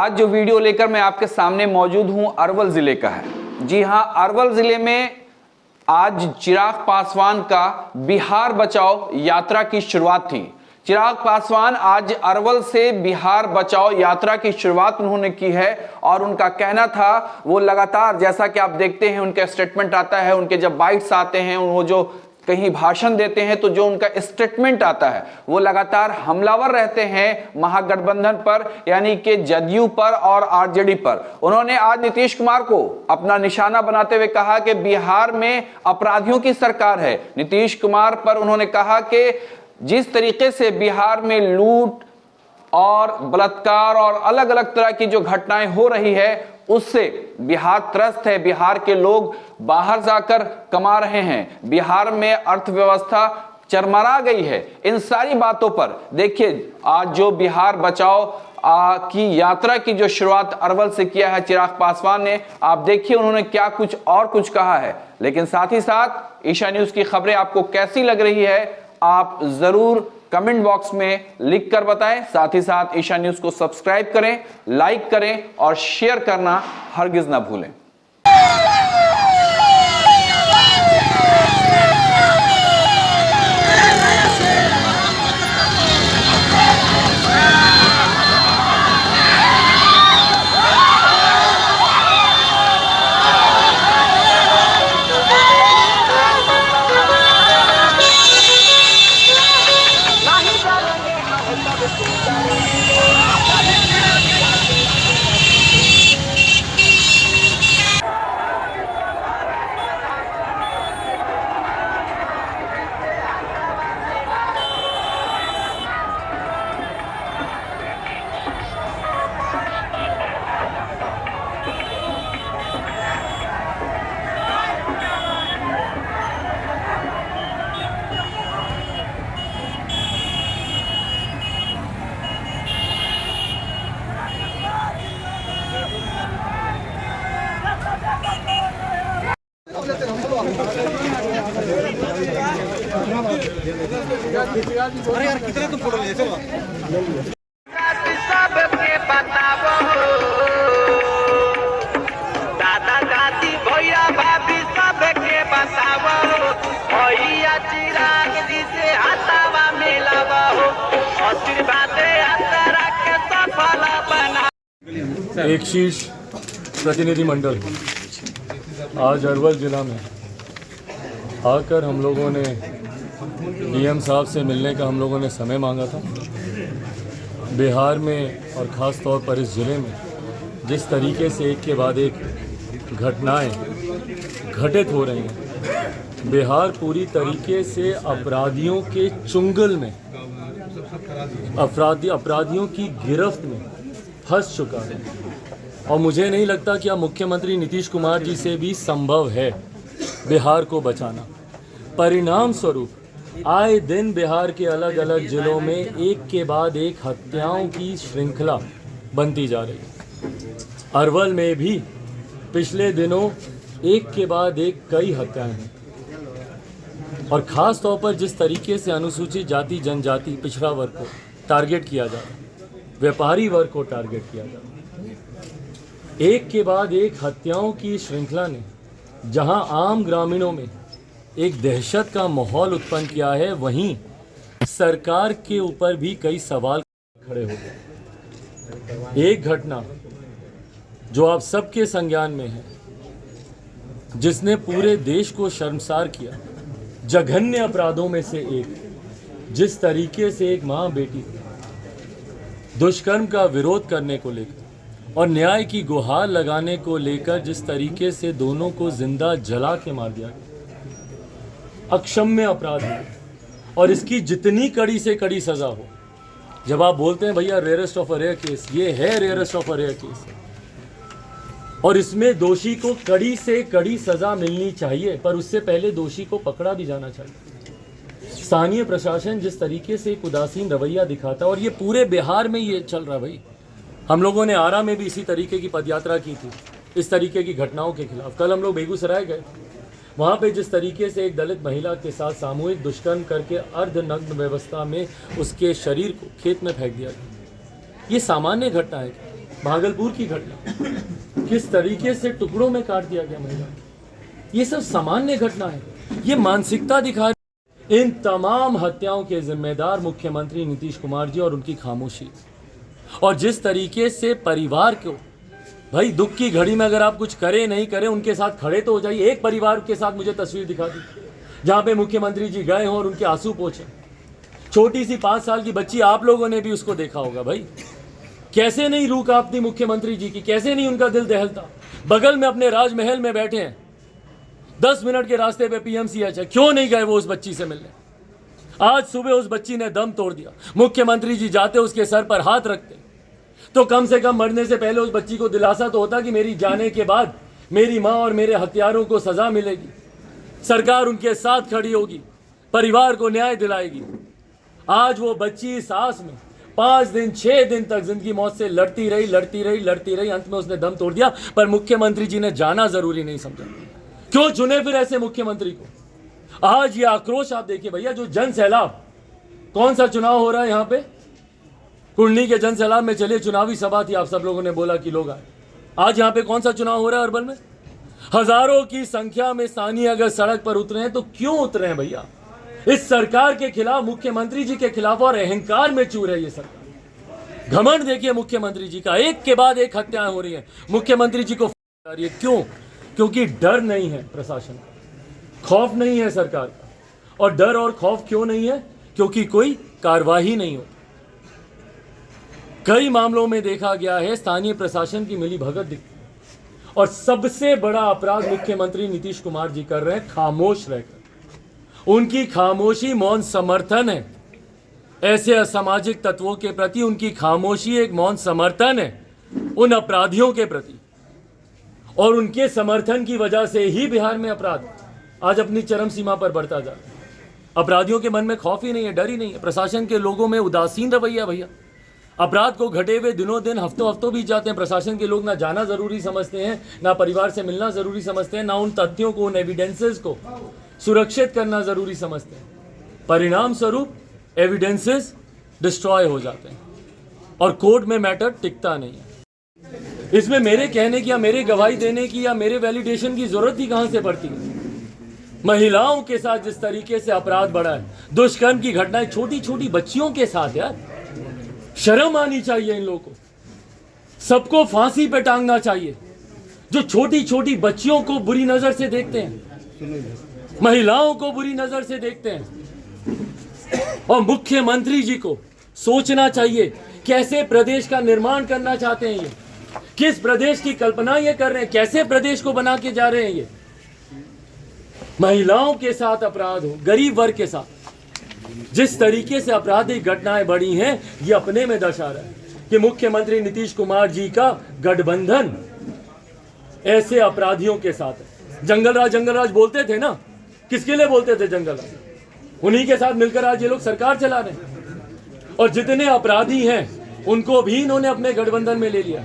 आज जो वीडियो लेकर मैं आपके सामने मौजूद हूं अरवल जिले का है। जी हां, अरवल जिले में आज चिराग पासवान का बिहार बचाओ यात्रा की शुरुआत थी। चिराग पासवान आज अरवल से बिहार बचाओ यात्रा की शुरुआत उन्होंने की है और उनका कहना था, वो लगातार जैसा कि आप देखते हैं उनका स्टेटमेंट आता है, उनके जब बाइट्स आते हैं, वो जो कहीं भाषण देते हैं तो जो उनका स्टेटमेंट आता है वो लगातार हमलावर रहते हैं महागठबंधन पर, यानी कि जदयू पर और आरजेडी पर। उन्होंने आज नीतीश कुमार को अपना निशाना बनाते हुए कहा कि बिहार में अपराधियों की सरकार है। नीतीश कुमार पर उन्होंने कहा कि जिस तरीके से बिहार में लूट और बलात्कार और अलग अलग तरह की जो घटनाएं हो रही है उससे बिहार त्रस्त है, बिहार के लोग बाहर जाकर कमा रहे हैं, बिहार में अर्थव्यवस्था चरमरा गई है। इन सारी बातों पर देखिए आज जो बिहार बचाओ की यात्रा की जो शुरुआत अरवल से किया है चिराग पासवान ने, आप देखिए उन्होंने क्या कुछ कहा है। लेकिन साथ ही साथ ईशा न्यूज की खबरें आपको कैसी लग रही है आप जरूर कमेंट बॉक्स में लिख कर बताएं। साथ ही साथ ईशा न्यूज को सब्सक्राइब करें, लाइक करें और शेयर करना हरगिज ना भूलें। अरे यार कितना तुम फोटो ले चलो दादा दादी भैया भाभी सबके बतावो भैया चिराग जी से हाथावा मिलावो आशीर्वाद यात्रा के सफल बना। एक शीर्ष प्रतिनिधि मंडल आज अरवल जिला में आकर हम लोगों ने डीएम साहब से मिलने का हम लोगों ने समय मांगा था। बिहार में और ख़ास तौर पर इस ज़िले में जिस तरीके से एक के बाद एक घटनाएं घटित हो रही हैं, बिहार पूरी तरीके से अपराधियों के चुंगल में, अपराधियों की गिरफ्त में फंस चुका है। और मुझे नहीं लगता कि अब मुख्यमंत्री नीतीश कुमार जी से भी संभव है बिहार को बचाना। परिणाम स्वरूप आए दिन बिहार के अलग अलग जिलों में एक के बाद एक हत्याओं की श्रृंखला बनती जा रही है। अरवल में भी पिछले दिनों एक के बाद एक कई हत्याएं हैं और ख़ास तौर पर जिस तरीके से अनुसूचित जाति जनजाति पिछड़ा वर्ग को टारगेट किया जा रहा है, व्यापारी वर्ग को टारगेट किया जा रहा है, एक के बाद एक हत्याओं की श्रृंखला ने जहां आम ग्रामीणों में एक दहशत का माहौल उत्पन्न किया है, वहीं सरकार के ऊपर भी कई सवाल खड़े हो गए। एक घटना जो आप सबके संज्ञान में है, जिसने पूरे देश को शर्मसार किया, जघन्य अपराधों में से एक, जिस तरीके से एक माँ बेटी दुष्कर्म का विरोध करने को लेकर और न्याय की गुहार लगाने को लेकर जिस तरीके से दोनों को जिंदा जला के मार दिया, अक्षम्य अपराध है और इसकी जितनी कड़ी से कड़ी सज़ा हो। जब आप बोलते हैं भैया rarest of a rare case, ये है rarest of a rare case और इसमें दोषी को कड़ी से कड़ी सज़ा मिलनी चाहिए, पर उससे पहले दोषी को पकड़ा भी जाना चाहिए। स्थानीय प्रशासन जिस तरीके से एक उदासीन रवैया दिखाता है और ये पूरे बिहार में ये चल रहा है। भाई हम लोगों ने आरा में भी इसी तरीके की पदयात्रा की थी इस तरीके की घटनाओं के खिलाफ। कल हम लोग बेगूसराय गए, वहाँ पे जिस तरीके से एक दलित महिला के साथ सामूहिक दुष्कर्म करके अर्धनग्न व्यवस्था में उसके शरीर को खेत में फेंक दिया गया, ये सामान्य घटना है। भागलपुर की घटना, किस तरीके से टुकड़ों में काट दिया गया महिला, ये सब सामान्य घटना है। ये मानसिकता दिखा रही। इन तमाम हत्याओं के जिम्मेदार मुख्यमंत्री नीतीश कुमार जी और उनकी खामोशी, और जिस तरीके से परिवार को, भाई दुख की घड़ी में अगर आप कुछ करें नहीं करें, उनके साथ खड़े तो हो जाइए। एक परिवार के साथ मुझे तस्वीर दिखा दी जहां पे मुख्यमंत्री जी गए हों और उनके आंसू पोंछे। छोटी सी 5 साल की बच्ची, आप लोगों ने भी उसको देखा होगा। भाई कैसे नहीं रूह कांपती मुख्यमंत्री जी की, कैसे नहीं उनका दिल दहलता। बगल में अपने राजमहल में बैठे हैं, 10 मिनट के रास्ते पे पीएमसीएच है, क्यों नहीं गए वो उस बच्ची से मिलने। आज सुबह उस बच्ची ने दम तोड़ दिया। मुख्यमंत्री जी जाते, उसके सर पर हाथ रखते, तो कम से कम मरने से पहले उस बच्ची को दिलासा तो होता कि मेरी जाने के बाद मेरी मां और मेरे हत्यारों को सजा मिलेगी, सरकार उनके साथ खड़ी होगी, परिवार को न्याय दिलाएगी। आज वो बच्ची सांस में 5 दिन 6 दिन तक जिंदगी मौत से लड़ती रही, अंत में उसने दम तोड़ दिया। पर मुख्यमंत्री जी ने जाना जरूरी नहीं समझा। क्यों चुने फिर ऐसे मुख्यमंत्री को? आज ये आक्रोश आप देखिए भैया, जो जन सैलाब, कौन सा चुनाव हो रहा है यहाँ पे? कुंडली के जन सैलाब में चलिए, चुनावी सभा थी, आप सब लोगों ने बोला कि लोग आए। आज यहाँ पे कौन सा चुनाव हो रहा है? अरवल में हजारों की संख्या में स्थानीय अगर सड़क पर उतरे हैं तो क्यों उतरे हैं भैया? इस सरकार के खिलाफ, मुख्यमंत्री जी के खिलाफ, और अहंकार में चूर है ये सरकार। घमंड देखिए मुख्यमंत्री जी का, एक के बाद एक हत्याएं हो रही है, मुख्यमंत्री जी को आ रही है। क्यों? क्योंकि डर नहीं है प्रशासन, खौफ नहीं है सरकार का। और डर और खौफ क्यों नहीं है? क्योंकि कोई कार्रवाई नहीं होती। कई मामलों में देखा गया है स्थानीय प्रशासन की मिलीभगत दिखती है, और सबसे बड़ा अपराध मुख्यमंत्री नीतीश कुमार जी कर रहे हैं खामोश रहकर। उनकी खामोशी मौन समर्थन है ऐसे असामाजिक तत्वों के प्रति। उनकी खामोशी एक मौन समर्थन है उन अपराधियों के प्रति, और उनके समर्थन की वजह से ही बिहार में अपराध आज अपनी चरम सीमा पर बढ़ता जा रहा है। अपराधियों के मन में खौफ ही नहीं है, डर ही नहीं है। प्रशासन के लोगों में उदासीन रवैया भैया। अपराध को घटे हुए दिनों दिन, हफ्तों बीत जाते हैं। प्रशासन के लोग ना जाना जरूरी समझते हैं, ना परिवार से मिलना जरूरी समझते हैं, ना उन तथ्यों को, उन एविडेंसेस को सुरक्षित करना जरूरी समझते हैं। परिणाम स्वरूप एविडेंसेस डिस्ट्रॉय हो जाते हैं और कोर्ट में मैटर टिकता नहीं है। इसमें मेरे कहने की या मेरे गवाही देने की या मेरे वैलिडेशन की जरूरत ही कहां से पड़ती है? महिलाओं के साथ जिस तरीके से अपराध बढ़ा है, दुष्कर्म की घटनाएं छोटी छोटी बच्चियों के साथ, यार शर्म आनी चाहिए इन लोगों को। सबको फांसी पे टांगना चाहिए जो छोटी छोटी बच्चियों को बुरी नजर से देखते हैं, महिलाओं को बुरी नजर से देखते हैं। और मुख्यमंत्री जी को सोचना चाहिए कैसे प्रदेश का निर्माण करना चाहते हैं ये, किस प्रदेश की कल्पना ये कर रहे हैं, कैसे प्रदेश को बना के जा रहे हैं ये। महिलाओं के साथ अपराध हो, गरीब वर्ग के साथ जिस तरीके से आपराधिक घटनाएं बढ़ी हैं, ये अपने में दर्शा रहा है कि मुख्यमंत्री नीतीश कुमार जी का गठबंधन ऐसे अपराधियों के साथ है। जंगल राज बोलते थे ना, किसके लिए बोलते थे जंगल राज? उन्हीं के साथ मिलकर आज ये लोग सरकार चला रहे हैं, और जितने अपराधी हैं उनको भी इन्होंने अपने गठबंधन में ले लिया।